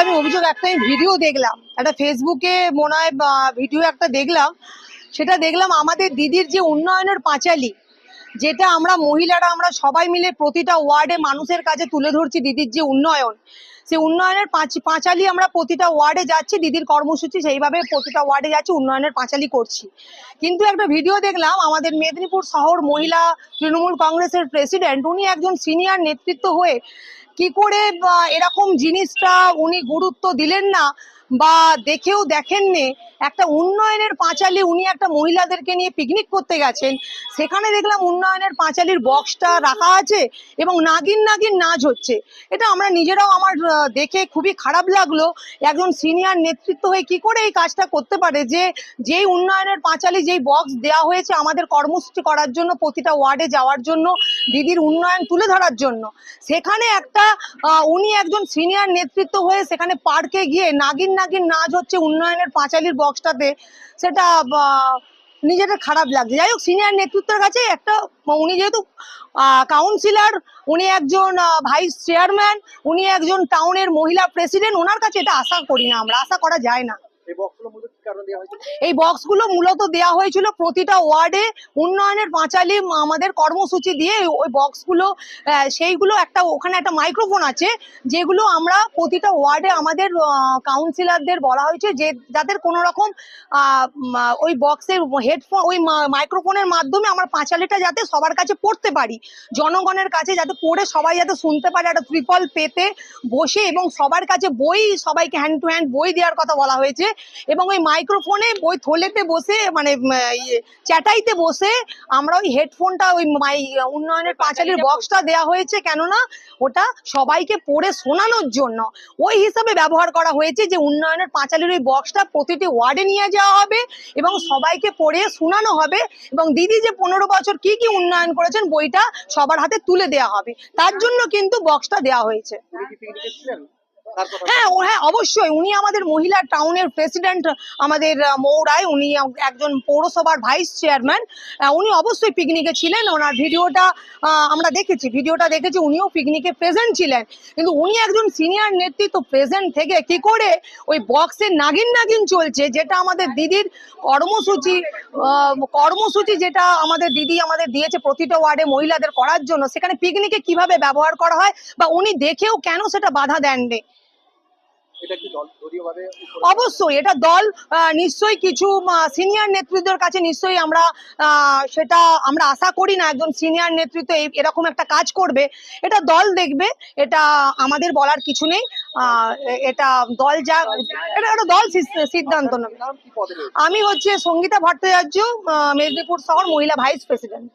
আমি অভিযোগ একটা আমি ভিডিও দেখলাম, একটা ফেসবুকে মনে হয় ভিডিও একটা দেখলাম, সেটা দেখলাম আমাদের দিদির যে উন্নয়নের পাঁচালী, যেটা আমরা মহিলারা আমরা সবাই মিলে প্রতিটা ওয়ার্ডে মানুষের কাছে তুলে ধরছি দিদির যে উন্নয়ন, সেই উন্নয়নের পাঁচালী আমরা প্রতিটা ওয়ার্ডে যাচ্ছি, দিদির কর্মসূচি সেইভাবে প্রতিটা ওয়ার্ডে যাচ্ছি, উন্নয়নের পাঁচালী করছি। কিন্তু একটা ভিডিও দেখলাম আমাদের মেদিনীপুর শহর মহিলা তৃণমূল কংগ্রেসের প্রেসিডেন্ট, উনি একজন সিনিয়র নেতৃত্ব হয়ে কি করে এরকম জিনিসটা উনি গুরুত্ব দিলেন না বা দেখেও দেখেননি। একটা উন্নয়নের পাঁচালী, উনি একটা মহিলাদেরকে নিয়ে পিকনিক করতে গেছেন, সেখানে দেখলাম উন্নয়নের পাঁচালীর বক্সটা রাখা আছে এবং নাগিন নাগিন নাচ হচ্ছে। এটা আমরা নিজেরাও আমার দেখে খুবই খারাপ লাগলো। একজন সিনিয়র নেতৃত্ব হয়ে কি করে এই কাজটা করতে পারে, যে যেই উন্নয়নের পাঁচালী, যেই বক্স দেওয়া হয়েছে আমাদের কর্মসূচি করার জন্য, প্রতিটা ওয়ার্ডে যাওয়ার জন্য, দিদির উন্নয়ন তুলে ধরার জন্য, সেখানে একটা উনি একজন সিনিয়র নেতৃত্ব হয়ে সেখানে পার্কে গিয়ে নাগিন নাগিন নাচ হচ্ছে উন্নয়নের পাঁচালীর বক্সটাতে, সেটা নিজেদের খারাপ লাগছে। যাই হোক, সিনিয়র নেতৃত্বের কাছে একটা, উনি যেহেতু কাউন্সিলর, উনি একজন ভাইস চেয়ারম্যান, উনি একজন টাউনের মহিলা প্রেসিডেন্ট, ওনার কাছে এটা আশা করি না, আমরা আশা করা যায় না। এই বক্সগুলো মূলত দেওয়া হয়েছিল প্রতিটা ওয়ার্ডে উন্নয়নের পাঁচালী আমাদের কর্মসূচি দিয়ে। ওই বক্সগুলো সেইগুলো একটা, ওখানে একটা মাইক্রোফোন আছে, যেগুলো আমরা প্রতিটা ওয়ার্ডে আমাদের কাউন্সিলরদের বলা হয়েছে যে যাদের কোনো রকম ওই বক্সের হেডফোন, ওই মাইক্রোফোনের মাধ্যমে আমরা পাঁচালীটা যাতে সবার কাছে পড়তে পারি, জনগণের কাছে যাতে পড়ে সবাই যাতে শুনতে পারে, একটা ত্রিপল পেতে বসে, এবং সবার কাছে বই, সবাইকে হ্যান্ড টু হ্যান্ড বই দেওয়ার কথা বলা হয়েছে। এবং ওই মাইক্রোফোনে ওই থলেতে বসে, মানে চ্যাটাইতে বসে আমরা ওই হেডফোনটা, ওই উন্নয়নের পাঁচালীর বক্সটা দেওয়া হয়েছে, কেননা ওটা সবাইকে পড়ে শোনানোর জন্য ওই হিসাবে ব্যবহার করা হয়েছে, যে উন্নয়নের পাঁচালীর ওই বক্সটা প্রতিটি ওয়ার্ডে নিয়ে যাওয়া হবে এবং সবাইকে পড়ে শোনানো হবে, এবং দিদি যে 15 বছর কি কি উন্নয়ন করেছেন বইটা সবার হাতে তুলে দেওয়া হবে, তার জন্য কিন্তু বক্সটা দেওয়া হয়েছে। হ্যাঁ হ্যাঁ, অবশ্যই। উনি আমাদের মহিলা টাউনের প্রেসিডেন্ট, আমাদের মৌরায়, উনি একজন পৌরসভার ভাইস চেয়ারম্যান, উনি অবশ্যই পিকনিকে ছিলেন। ওনার ভিডিওটা আমরা দেখেছি, উনিও পিকনিকে প্রেজেন্ট ছিলেন। কিন্তু উনি একজন সিনিয়র নেতৃত্ব, প্রেজেন্ট থেকে কি করে ওই বক্সের নাগিন নাগিন চলছে, যেটা আমাদের দিদির কর্মসূচি যেটা আমাদের দিদি আমাদের দিয়েছে প্রতিটা ওয়ার্ডে মহিলাদের করার জন্য, সেখানে পিকনিকে কিভাবে ব্যবহার করা হয়, বা উনি দেখেও কেন সেটা বাধা দেননি। অবশ্যই এটা দল নিশ্চয়ই কিছু সিনিয়র নেতৃত্বের কাছে নিশ্চয়ই আমরা সেটা আমরা আশা করি না একজন সিনিয়র নেতৃত্ব এরকম একটা কাজ করবে। এটা দল দেখবে, এটা আমাদের বলার কিছু নেই। এটা দল এটা একটা দল সিদ্ধান্ত নেবে। আমি হচ্ছে সঙ্গীতা ভট্টাচার্য, মেদিনীপুর শহর মহিলা ভাইস প্রেসিডেন্ট।